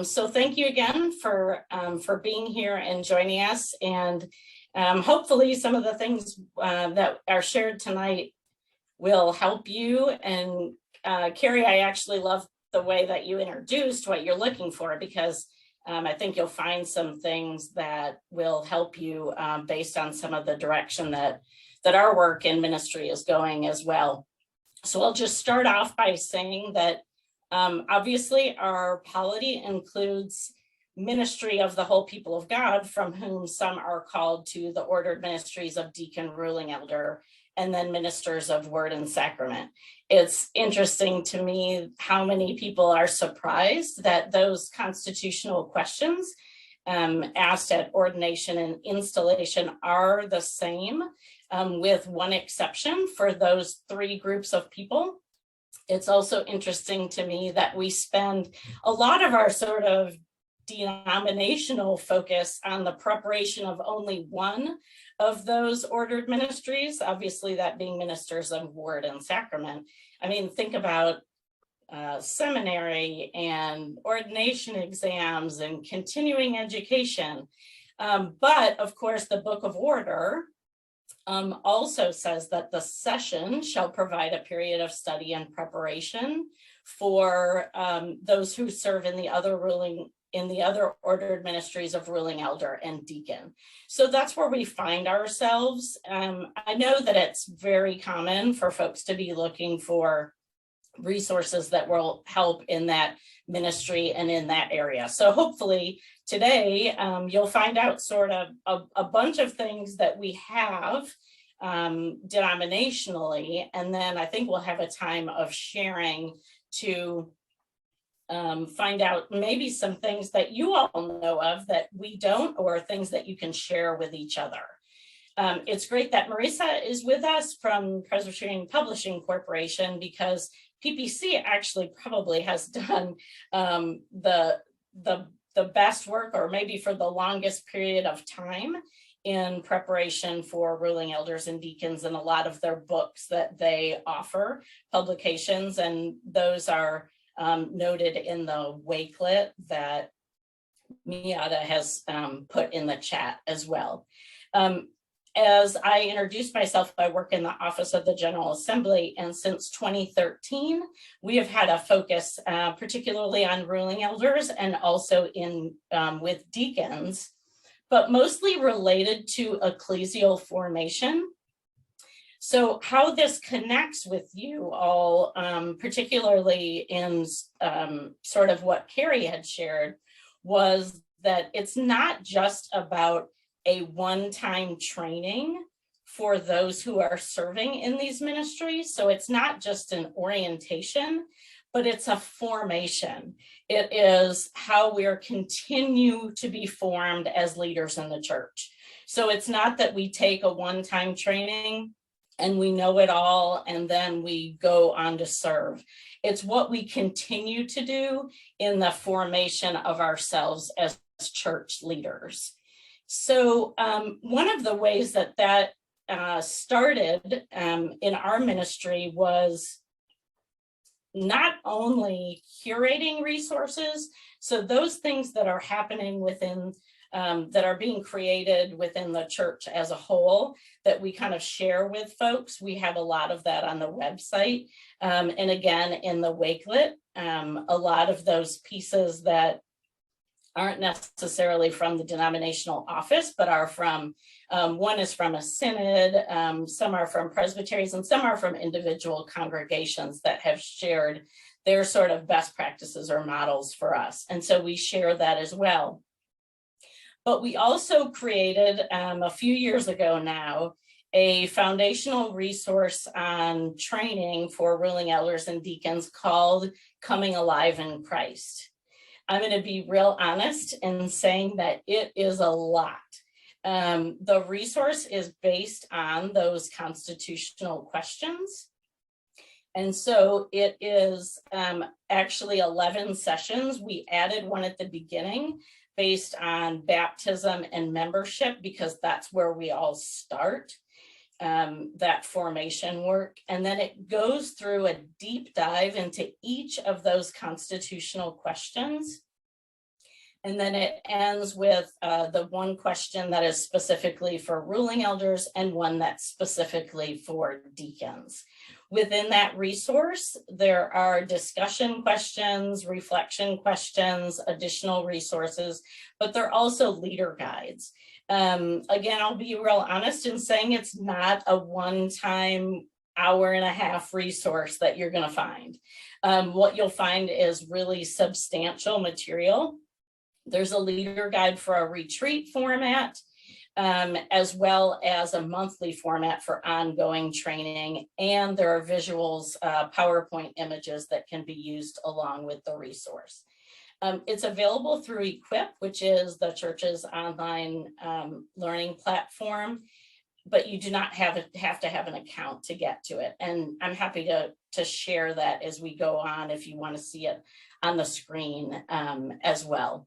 So thank you again for being here and joining us. And hopefully some of the things that are shared tonight will help you. And Carrie, I actually love the way that you introduced what you're looking for, because I think you'll find some things that will help you based on some of the direction that our work in ministry is going as well. So I'll just start off by saying that obviously our polity includes ministry of the whole people of God, from whom some are called to the ordered ministries of deacon, ruling elder, and then ministers of word and sacrament. It's interesting to me how many people are surprised that those constitutional questions asked at ordination and installation are the same, with one exception for those three groups of people. It's also interesting to me that we spend a lot of our sort of denominational focus on the preparation of only one of those ordered ministries, obviously that being ministers of word and sacrament. I mean, think about seminary and ordination exams and continuing education. But of course, the Book of Order also says that the session shall provide a period of study and preparation for those who serve in the other ordered ministries of ruling elder and deacon. So that's where we find ourselves. I know that it's very common for folks to be looking for resources that will help in that ministry and in that area. So hopefully today you'll find out sort of a bunch of things that we have denominationally, and then I think we'll have a time of sharing to find out maybe some things that you all know of that we don't, or things that you can share with each other. It's great that Marisa is with us from Presbyterian Publishing Corporation, because PPC actually probably has done the best work, or maybe for the longest period of time, in preparation for ruling elders and deacons, and a lot of their books that they offer publications, and those are noted in the wakelet that Miata has put in the chat as well. As I introduced myself, I work in the Office of the General Assembly, and since 2013, we have had a focus particularly on ruling elders and also in with deacons, but mostly related to ecclesial formation. So how this connects with you all, particularly in sort of what Carrie had shared, was that it's not just about a one-time training for those who are serving in these ministries. So it's not just an orientation, but it's a formation. It is how we're continue to be formed as leaders in the church. So it's not that we take a one-time training and we know it all and then we go on to serve. It's what we continue to do in the formation of ourselves as church leaders. So one of the ways that started in our ministry was not only curating resources, so those things that are happening within, that are being created within the church as a whole, that we kind of share with folks. We have a lot of that on the website. And again, in the wakelet, a lot of those pieces that aren't necessarily from the denominational office, but are from, one is from a synod, some are from presbyteries, and some are from individual congregations that have shared their sort of best practices or models for us. And so we share that as well. But we also created a few years ago now, a foundational resource on training for ruling elders and deacons called Coming Alive in Christ. I'm going to be real honest in saying that it is a lot. The resource is based on those constitutional questions. And so it is actually 11 sessions. We added one at the beginning based on baptism and membership, because that's where we all start that formation work. And then it goes through a deep dive into each of those constitutional questions And then it ends with the one question that is specifically for ruling elders and one that's specifically for deacons. Within that resource, there are discussion questions, reflection questions, additional resources, but there are also leader guides. Again, I'll be real honest in saying it's not a one-time hour-and-a-half resource that you're going to find. What you'll find is really substantial material. There's a leader guide for a retreat format, as well as a monthly format for ongoing training. And there are visuals, PowerPoint images that can be used along with the resource. It's available through Equip, which is the church's online learning platform, but you do not have to have an account to get to it. And I'm happy to share that as we go on if you want to see it on the screen as well.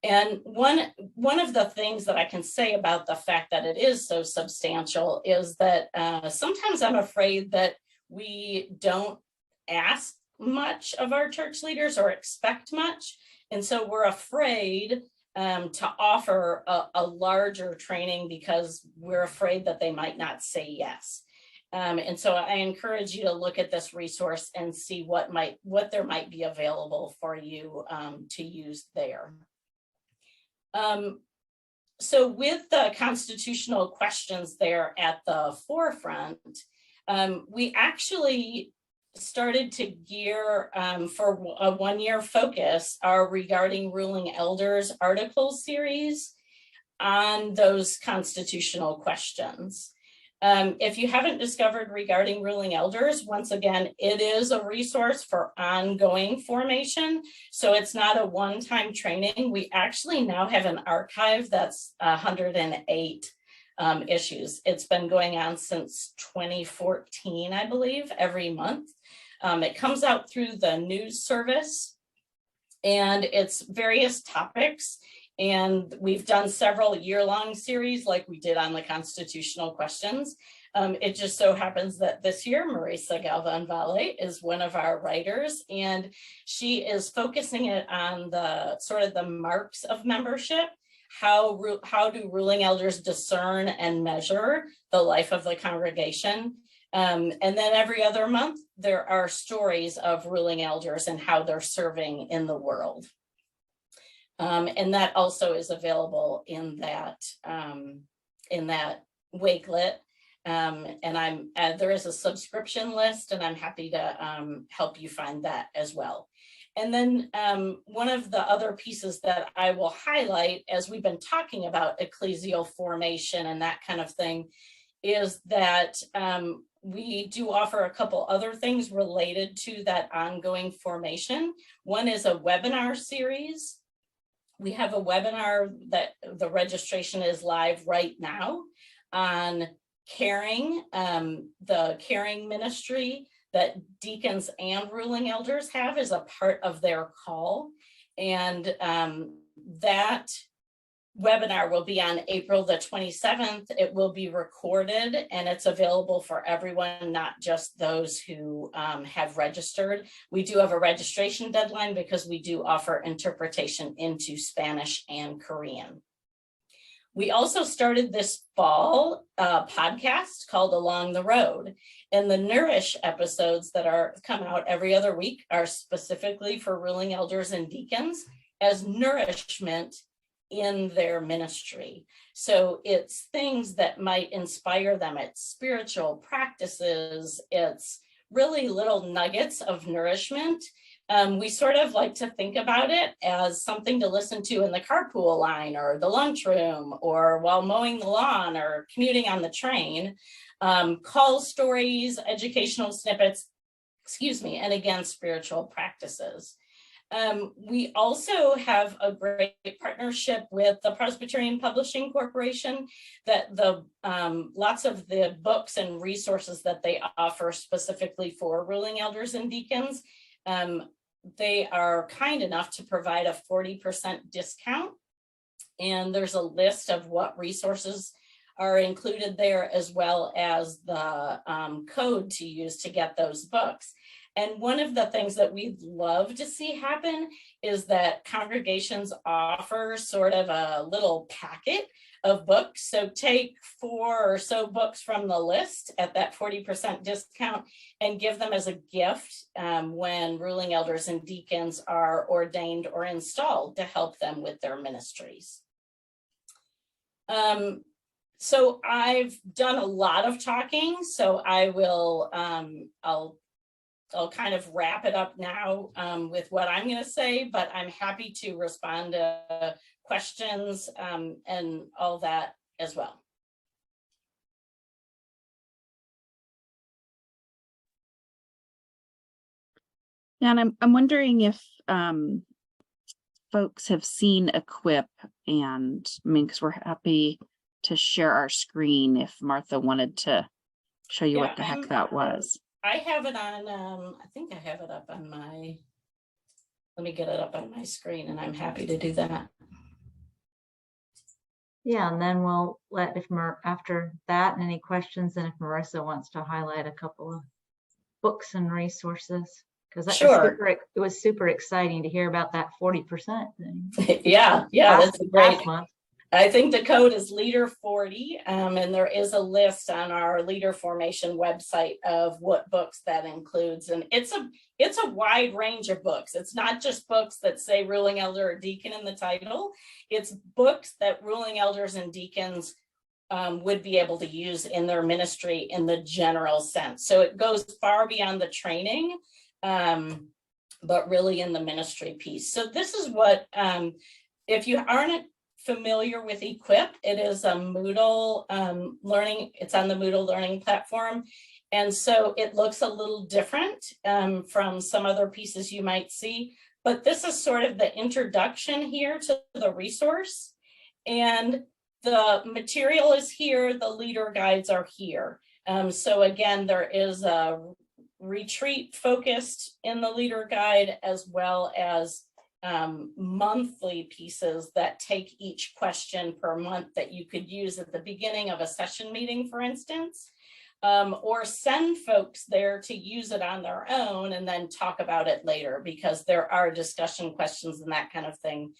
And one of the things that I can say about the fact that it is so substantial is that sometimes I'm afraid that we don't ask much of our church leaders or expect much. And so we're afraid to offer a larger training because we're afraid that they might not say yes. And so I encourage you to look at this resource and see what there might be available for you to use there. So with the constitutional questions there at the forefront, we actually started to gear for a one-year focus our Regarding Ruling Elders article series on those constitutional questions. If you haven't discovered Regarding Ruling Elders, once again, it is a resource for ongoing formation. So it's not a one-time training. We actually now have an archive that's 108 issues. It's been going on since 2014, I believe, every month. It comes out through the news service, and it's various topics. And we've done several year-long series like we did on the constitutional questions. It just so happens that this year, Marisa Galvan-Valle is one of our writers, and she is focusing it on the sort of the marks of membership. How do ruling elders discern and measure the life of the congregation? And then every other month, there are stories of ruling elders and how they're serving in the world. And that also is available in that Wakelet. And there is a subscription list, and I'm happy to help you find that as well. And then one of the other pieces that I will highlight as we've been talking about ecclesial formation and that kind of thing is that we do offer a couple other things related to that ongoing formation. One is a webinar series. We have a webinar that the registration is live right now on caring, the caring ministry that deacons and ruling elders have as a part of their call. And that webinar will be on April the 27th. It will be recorded and it's available for everyone, not just those who have registered. We do have a registration deadline because we do offer interpretation into Spanish and Korean. We also started this fall podcast called Along the Road, and the Nourish episodes that come out every other week are specifically for ruling elders and deacons as nourishment in their ministry. So it's things that might inspire them. It's spiritual practices. It's really little nuggets of nourishment. We sort of like to think about it as something to listen to in the carpool line or the lunchroom or while mowing the lawn or commuting on the train. Call stories, educational snippets, and again, spiritual practices. We also have a great partnership with the Presbyterian Publishing Corporation that lots of the books and resources that they offer specifically for ruling elders and deacons, they are kind enough to provide a 40% discount. And there's a list of what resources are included there, as well as the code to use to get those books. And one of the things that we'd love to see happen is that congregations offer sort of a little packet of books. So take 4 or so books from the list at that 40% discount and give them as a gift when ruling elders and deacons are ordained or installed to help them with their ministries. So I've done a lot of talking, so I will, I'll kind of wrap it up now with what I'm going to say, but I'm happy to respond to questions and all that as well. And I'm wondering if folks have seen Equip, and I mean, because we're happy to share our screen if Martha wanted to show you what the heck that was. I have it on, I think I have it up on my, let me get it up on my screen, and I'm happy to do that. Yeah, and then we'll let, if after that, any questions, and if Marissa wants to highlight a couple of books and resources, because Sure. It was super exciting to hear about that 40% thing. Yeah, that's a great. Last month. I think the code is Leader 40, and there is a list on our Leader Formation website of what books that includes, and it's a wide range of books. It's not just books that say ruling elder or deacon in the title. It's books that ruling elders and deacons would be able to use in their ministry in the general sense. So it goes far beyond the training, but really in the ministry piece. So this is what, if you aren't familiar with Equip, it is a Moodle learning, it's on the Moodle learning platform. And so it looks a little different from some other pieces you might see, but this is sort of the introduction here to the resource. And the material is here, the leader guides are here. So again, there is a retreat focused in the leader guide, as well as monthly pieces that take each question per month that you could use at the beginning of a session meeting, for instance, or send folks there to use it on their own and then talk about it later, because there are discussion questions and that kind of thing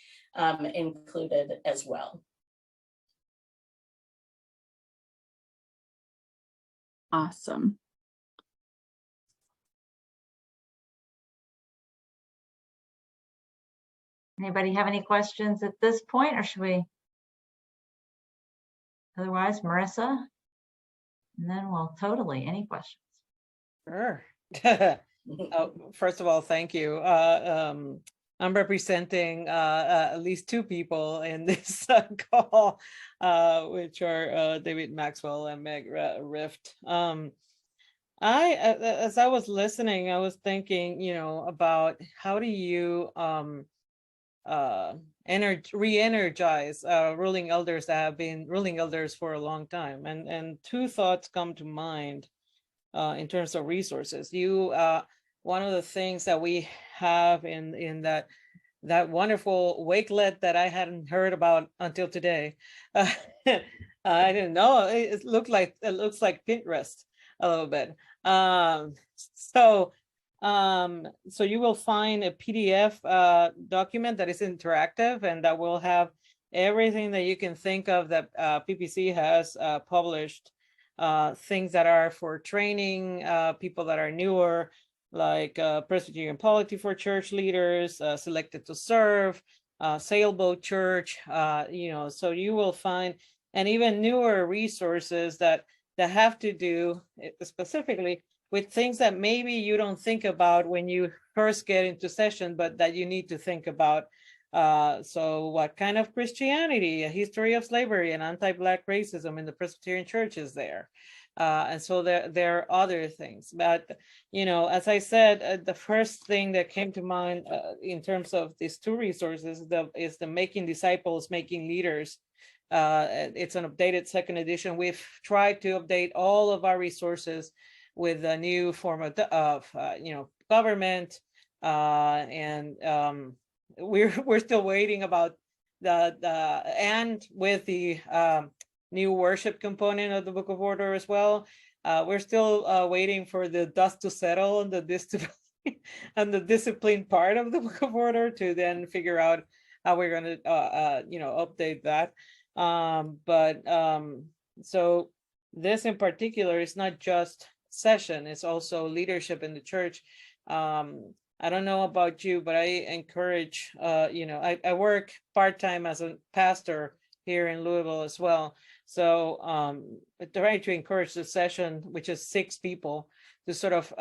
included as well. Awesome. Anybody have any questions at this point, or should we? Otherwise, Marissa, and then we'll totally, any questions? Sure. First of all, thank you. I'm representing at least 2 people in this call, which are David Maxwell and Meg Rift. As I was listening, I was thinking, about how do you re-energize ruling elders that have been ruling elders for a long time, and 2 thoughts come to mind in terms of resources. One of the things that we have in that wonderful wakelet that I hadn't heard about until today, I didn't know it looks like Pinterest a little bit. So you will find a PDF document that is interactive and that will have everything that you can think of that PPC has published, things that are for training people that are newer, like Presbyterian Polity for church leaders, Selected to Serve, Sailboat Church, so you will find, and even newer resources that have to do specifically with things that maybe you don't think about when you first get into session, but that you need to think about. So what kind of Christianity, a history of slavery and anti-Black racism in the Presbyterian Church is there? And so there are other things. But, as I said, the first thing that came to mind in terms of these 2 resources is the Making Disciples, Making Leaders. It's an updated 2nd edition. We've tried to update all of our resources with a new form of government, and we're still waiting about and with the new worship component of the Book of Order as well. We're still waiting for the dust to settle on the discipline and the discipline part of the Book of Order to then figure out how we're going to update that. So this in particular is not just session, it's also leadership in the church. I don't know about you, but I encourage, I work part-time as a pastor here in Louisville as well. So I try to encourage the session, which is 6 people, to sort of,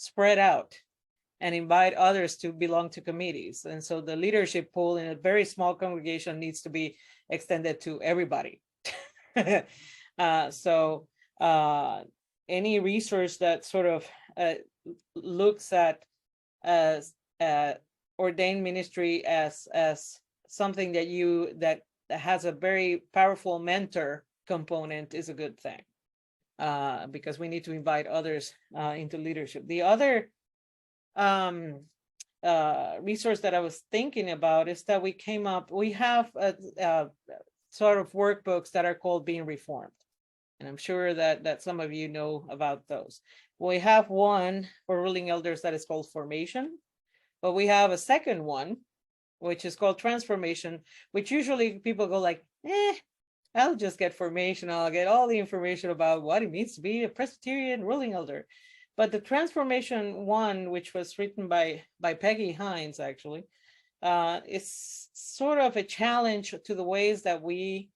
spread out and invite others to belong to committees. And so the leadership pool in a very small congregation needs to be extended to everybody. Any resource that sort of looks at ordained ministry as something that has a very powerful mentor component is a good thing, because we need to invite others into leadership. The other resource that I was thinking about is that we have sort of workbooks that are called Being Reformed. And I'm sure that some of you know about those. We have one for ruling elders that is called Formation, but we have a second one, which is called Transformation, which usually people go like, I'll just get formation. I'll get all the information about what it means to be a Presbyterian ruling elder. But the Transformation one, which was written by Peggy Hines, actually, is sort of a challenge to the ways that we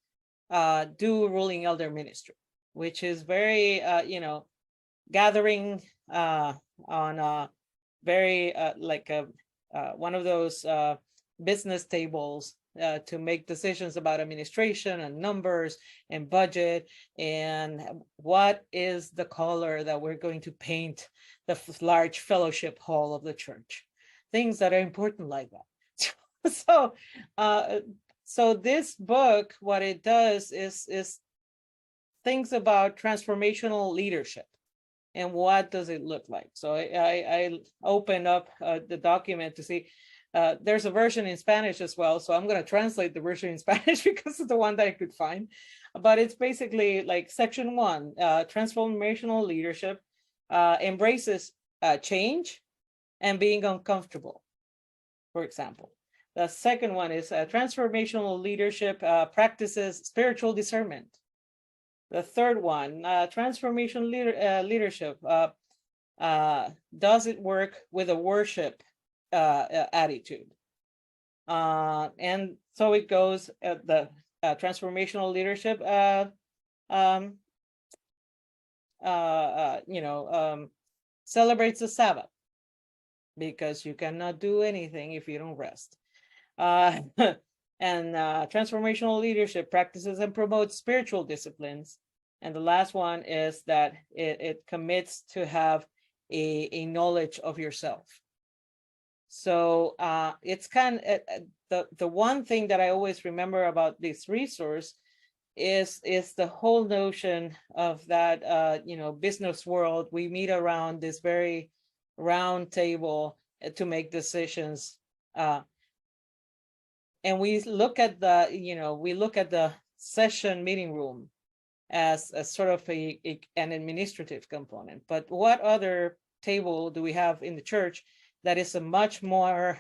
do ruling elder ministry, which is very, gathering on a very one of those business tables to make decisions about administration and numbers and budget and what is the color that we're going to paint the large fellowship hall of the church, things that are important like that. So this book, what it does is things about transformational leadership and what does it look like. So I opened up the document to see. There's a version in Spanish as well, so I'm going to translate the version in Spanish because it's the one that I could find. But it's basically like section 1, transformational leadership embraces change and being uncomfortable, for example. The second one is transformational leadership practices spiritual discernment. The third one, transformational leadership, does it work with a worship attitude? And so it goes at the transformational leadership, celebrates the Sabbath, because you cannot do anything if you don't rest. And transformational leadership practices and promotes spiritual disciplines. And the last one is that it commits to have a knowledge of yourself. So it's kind of the one thing that I always remember about this resource is the whole notion of that business world. We meet around this very round table to make decisions, and we look at the session meeting room as sort of an administrative component. But what other table do we have in the church that is a much more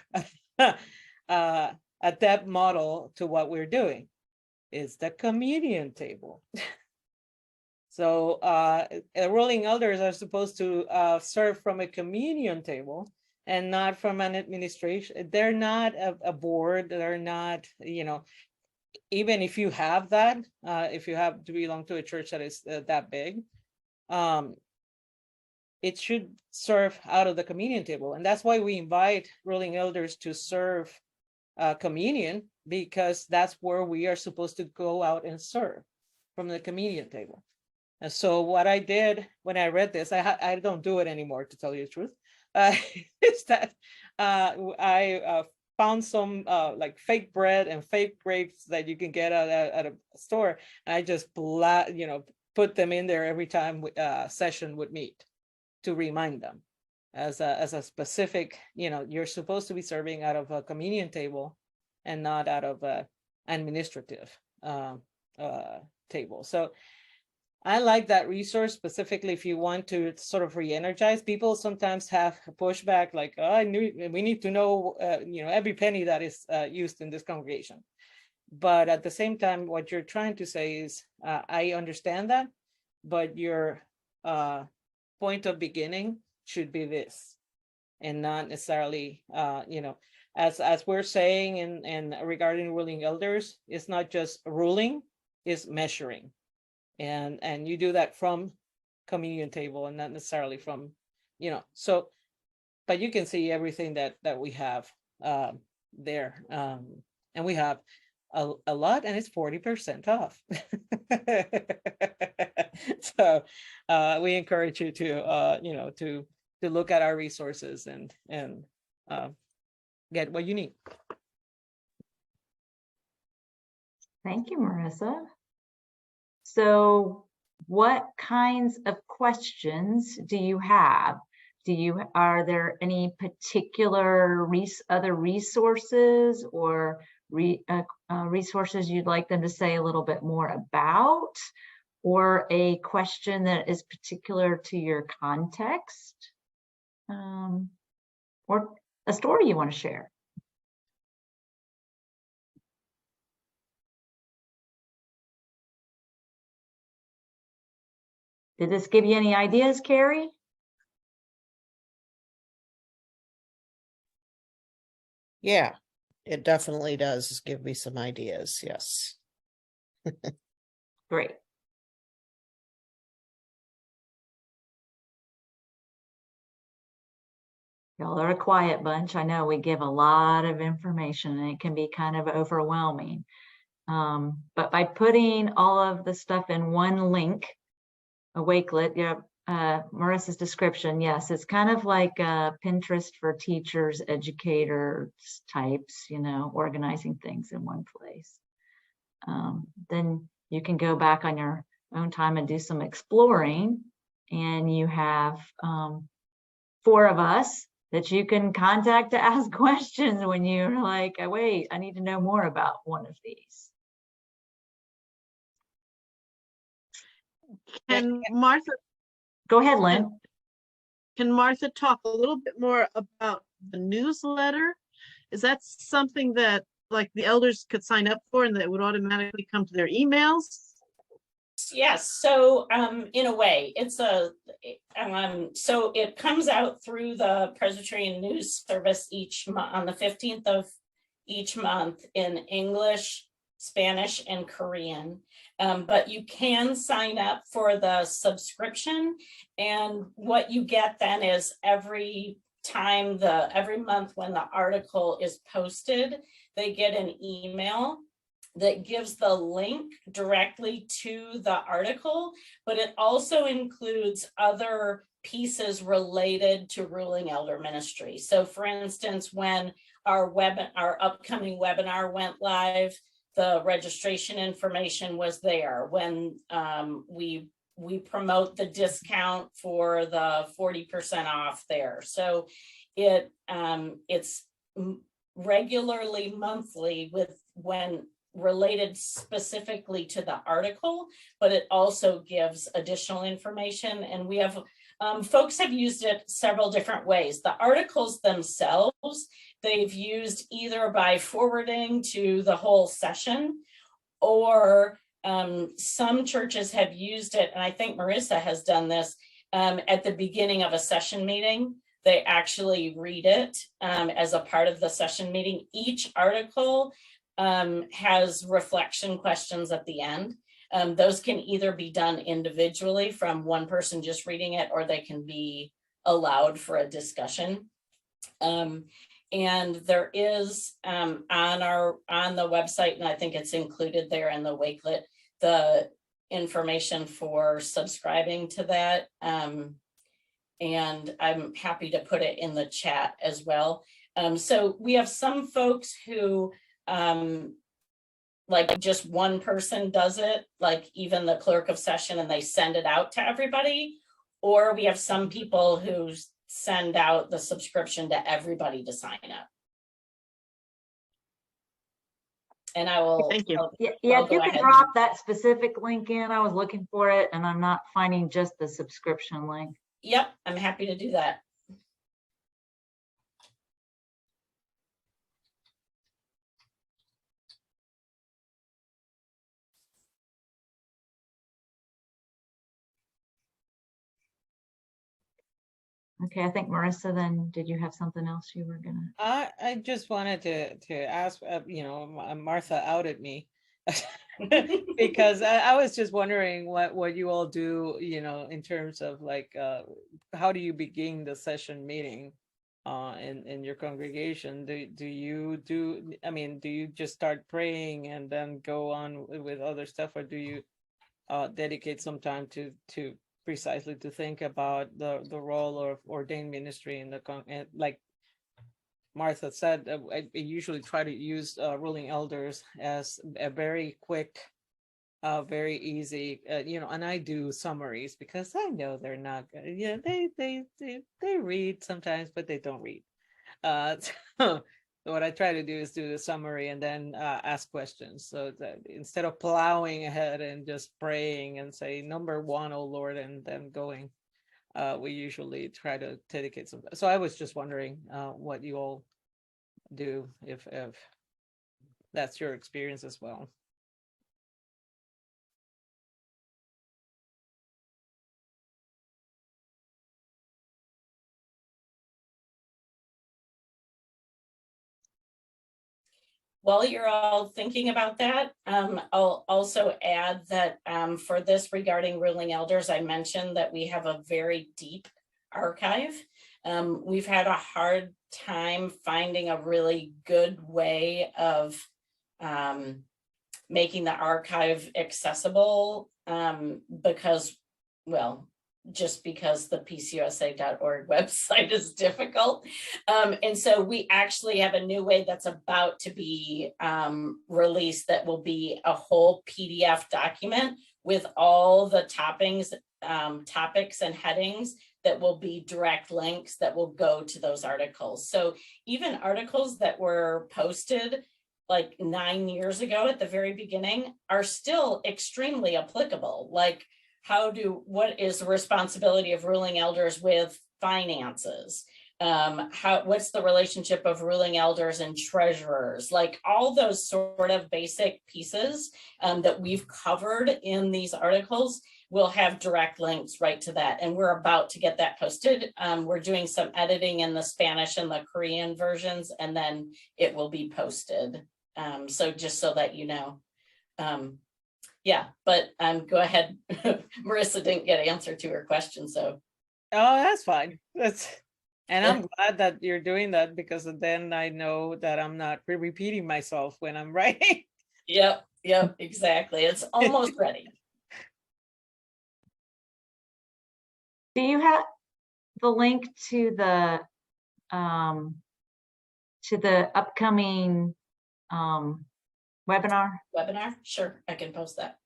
adept model to what we're doing? Is the communion table. So ruling elders are supposed to serve from a communion table and not from an administration. They're not a board. They're not, even if you have that, if you have to belong to a church that is that big, it should serve out of the communion table. And that's why we invite ruling elders to serve communion, because that's where we are supposed to go out and serve, from the communion table. And so what I did when I read this, I don't do it anymore, to tell you the truth, is that I found some like fake bread and fake grapes that you can get at a store, and I just put them in there every time session would meet, to remind them as a specific, you're supposed to be serving out of a communion table and not out of a administrative table. So I like that resource specifically if you want to sort of re-energize. People sometimes have pushback like, oh, we need to know, every penny that is used in this congregation. But at the same time, what you're trying to say is, I understand that, but your point of beginning should be this, and not necessarily, as we're saying and regarding ruling elders, it's not just ruling, it's measuring. And you do that from communion table and not necessarily from, so, but you can see everything that we have there. And we have a lot, and it's 40% off. So we encourage you to, to look at our resources and get what you need. Thank you, Marissa. So what kinds of questions do you have? Are there any particular other resources or resources you'd like them to say a little bit more about, or a question that is particular to your context, or a story you want to share? Did this give you any ideas, Carrie? Yeah, it definitely does give me some ideas. Yes. Great. Y'all are a quiet bunch. I know we give a lot of information and it can be kind of overwhelming. But by putting all of the stuff in one link, a Wakelet, Marissa's description, yes, it's kind of like Pinterest for teachers, educators types, organizing things in one place. Then you can go back on your own time and do some exploring, and you have 4 of us that you can contact to ask questions when you're like, oh, wait, I need to know more about one of these. Can Martha, Go ahead, Lynn. can Martha talk a little bit more about the newsletter? Is that something that like the elders could sign up for and that would automatically come to their emails? Yes, so in a way, it's so it comes out through the Presbyterian News Service each month on the 15th of each month in English, Spanish, and Korean. But you can sign up for the subscription, and what you get then is every month when the article is posted, they get an email that gives the link directly to the article, but it also includes other pieces related to ruling elder ministry. So for instance, when our upcoming webinar went live, the registration information was there. When we promote the discount for the 40% off there. So it's regularly monthly when related specifically to the article, but it also gives additional information. And we have folks have used it several different ways. The articles themselves, they've used either by forwarding to the whole session, or some churches have used it, and I think Marissa has done this at the beginning of a session meeting. They actually read it as a part of the session meeting. Each article has reflection questions at the end. Those can either be done individually from one person just reading it, or they can be allowed for a discussion. And there is on the website, and I think it's included there in the Wakelet, the information for subscribing to that. And I'm happy to put it in the chat as well. So we have some folks who like just one person does it, like even the clerk of session, and they send it out to everybody. Or we have some people who send out the subscription to everybody to sign up. And I will. Thank you. Yeah, I'll if you go could ahead. drop that specific link in, I was looking for it and I'm not finding just the subscription link. Yep, I'm happy to do that. Okay, I think Marissa, then did you have something else you were gonna? I just wanted to ask, Martha outed me. Because I was just wondering what you all do, in terms of like, how do you begin the session meeting in your congregation? Do you just start praying and then go on with other stuff, or do you dedicate some time to precisely to think about the role of ordained ministry in the like Martha said, I usually try to use ruling elders as a very quick, very easy, and I do summaries because I know they're not, they read sometimes, but they don't read. So what I try to do is do the summary and then ask questions. So that instead of plowing ahead and just praying and say, number one, oh Lord, and then going, we usually try to dedicate some. So I was just wondering what you all do, if that's your experience as well. While you're all thinking about that, I'll also add that for this regarding ruling elders, I mentioned that we have a very deep archive. We've had a hard time finding a really good way of making the archive accessible because, well, just because the pcusa.org website is difficult. And so we actually have a new way that's about to be released that will be a whole PDF document with all the topics and headings that will be direct links that will go to those articles. So even articles that were posted like 9 years ago at the very beginning are still extremely applicable. Like, what is the responsibility of ruling elders with finances? What's the relationship of ruling elders and treasurers? Like all those sort of basic pieces that we've covered in these articles will have direct links right to that. And we're about to get that posted. We're doing some editing in the Spanish and the Korean versions, and then it will be posted. So just so that you know. Yeah, but go ahead. Marissa didn't get an answer to her question, so. Oh, that's fine. And I'm glad that you're doing that, because then I know that I'm not repeating myself when I'm writing. Yep, exactly. It's almost ready. Do you have the link to the upcoming webinar? Webinar? Sure, I can post that.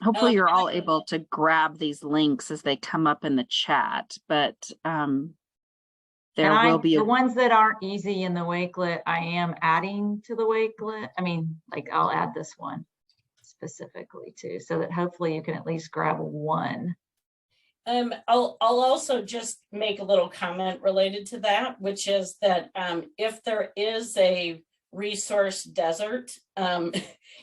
Hopefully you're all able to grab these links as they come up in the chat, but there will be the ones that aren't easy in the Wakelet, I am adding to the Wakelet. I mean, like I'll add this one specifically too, so that hopefully you can at least grab one. I'll also just make a little comment related to that, which is that if there is a resource desert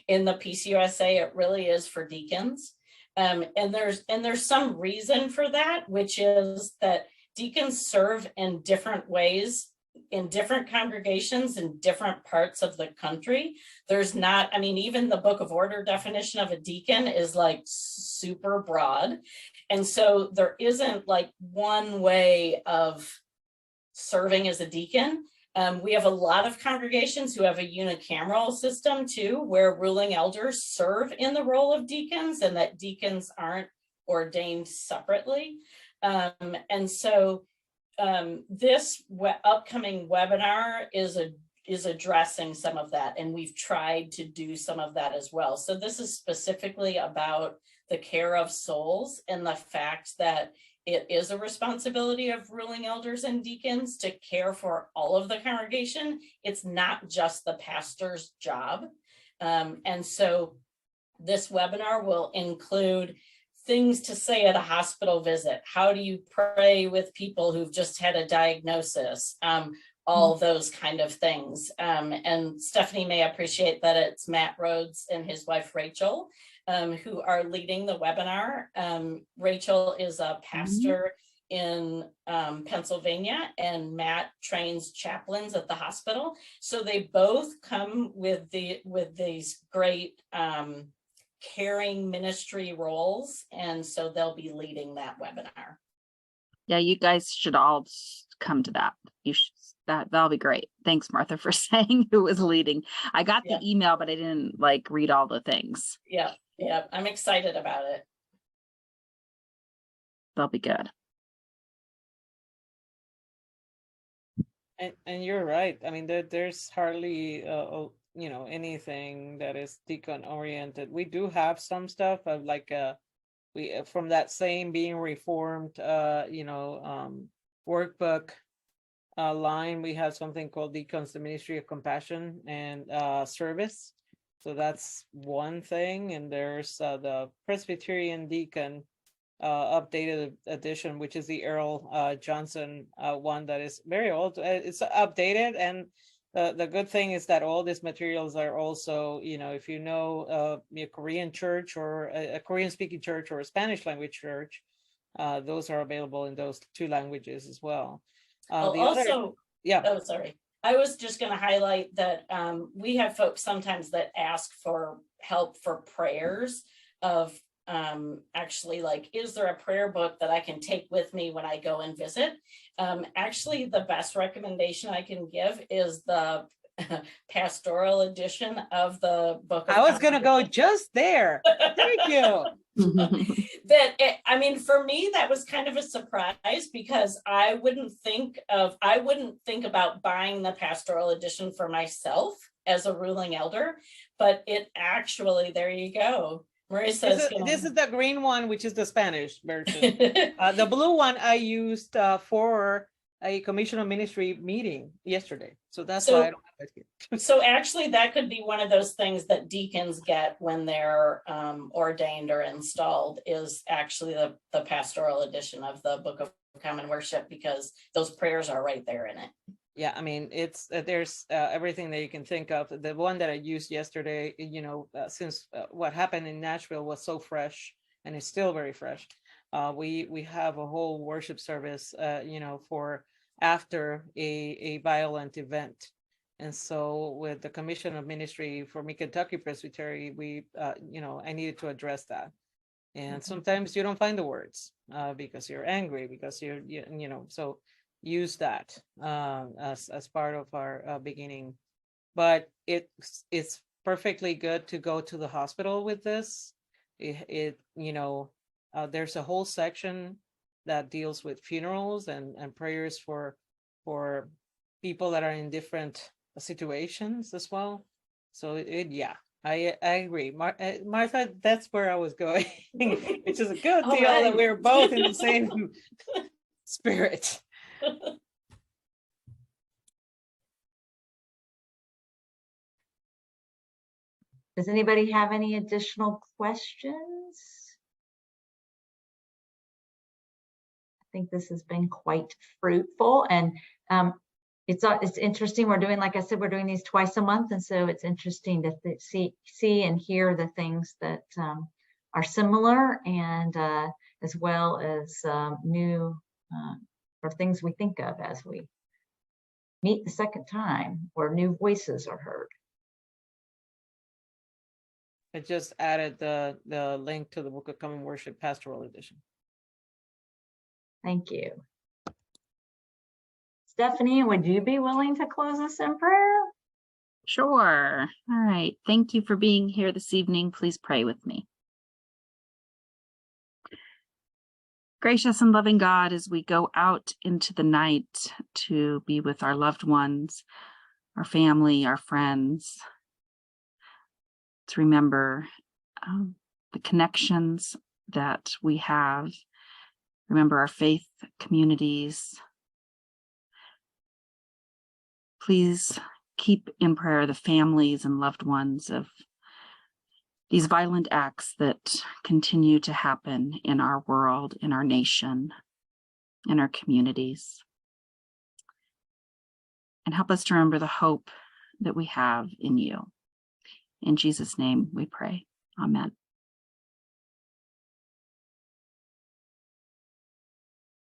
in the PCUSA, it really is for deacons. And there's some reason for that, which is that deacons serve in different ways in different congregations in different parts of the country. There's not, I mean, even the Book of Order definition of a deacon is like super broad. And so there isn't like one way of serving as a deacon. We have a lot of congregations who have a unicameral system too, where ruling elders serve in the role of deacons and that deacons aren't ordained separately. And so this upcoming webinar is addressing some of that, and we've tried to do some of that as well. So this is specifically about the care of souls and the fact that it is a responsibility of ruling elders and deacons to care for all of the congregation. It's not just the pastor's job. And so this webinar will include things to say at a hospital visit. How do you pray with people who've just had a diagnosis? All those kind of things. And Stephanie may appreciate that it's Matt Rhodes and his wife, Rachel, who are leading the webinar. Rachel is a pastor in Pennsylvania, and Matt trains chaplains at the hospital. So they both come with these great caring ministry roles. And so they'll be leading that webinar. Yeah, you guys should all come to that. You should, that'll be great. Thanks, Martha, for saying who was leading. I got the email, but I didn't like read all the things. Yeah, I'm excited about it. That'll be good. And you're right. I mean, there's hardly anything that is deacon oriented. We do have some stuff of like we from that same being reformed workbook line. We have something called Deacons, the Ministry of Compassion and Service. So that's one thing. And there's the Presbyterian Deacon updated edition, which is the Earl Johnson one that is very old. It's updated, and the good thing is that all these materials are also, if you know a Korean church or a Korean speaking church or a Spanish language church, those are available in those two languages as well. Oh, sorry. I was just going to highlight that we have folks sometimes that ask for help for prayers of actually, like, is there a prayer book that I can take with me when I go and visit? Actually, the best recommendation I can give is the pastoral edition of the book. I was going to go just there. Thank you. For me, that was kind of a surprise, because I wouldn't think about buying the pastoral edition for myself as a ruling elder, but it actually, there you go. Marissa, this is the green one, which is the Spanish version. The blue one I used for a commission of ministry meeting yesterday. So that's why I don't have it here. So actually, that could be one of those things that deacons get when they're ordained or installed, is actually the pastoral edition of the Book of Common Worship, because those prayers are right there in it. Yeah, I mean, it's there's everything that you can think of. The one that I used yesterday, since what happened in Nashville was so fresh, and it's still very fresh. We have a whole worship service, for after a violent event. And so with the Commission of Ministry for Kentucky Presbytery, we, I needed to address that. And sometimes you don't find the words because you're angry, because so use that as part of our beginning. But it's perfectly good to go to the hospital with this. There's a whole section that deals with funerals and prayers for people that are in different situations as well. So I agree. Martha, that's where I was going, which is a good deal that we're both in the same spirit. Does anybody have any additional questions? I think this has been quite fruitful, and it's interesting. We're doing, like I said, we're doing these twice a month, and so it's interesting to see and hear the things that are similar, and as well as new or things we think of as we meet the second time, or new voices are heard. I just added the link to the Book of Common Worship Pastoral Edition. Thank you. Stephanie, would you be willing to close us in prayer? Sure. All right. Thank you for being here this evening. Please pray with me. Gracious and loving God, as we go out into the night to be with our loved ones, our family, our friends, to remember the connections that we have, Remember our faith communities. Please keep in prayer the families and loved ones of these violent acts that continue to happen in our world, in our nation, in our communities. And help us to remember the hope that we have in you. In Jesus' name we pray. Amen.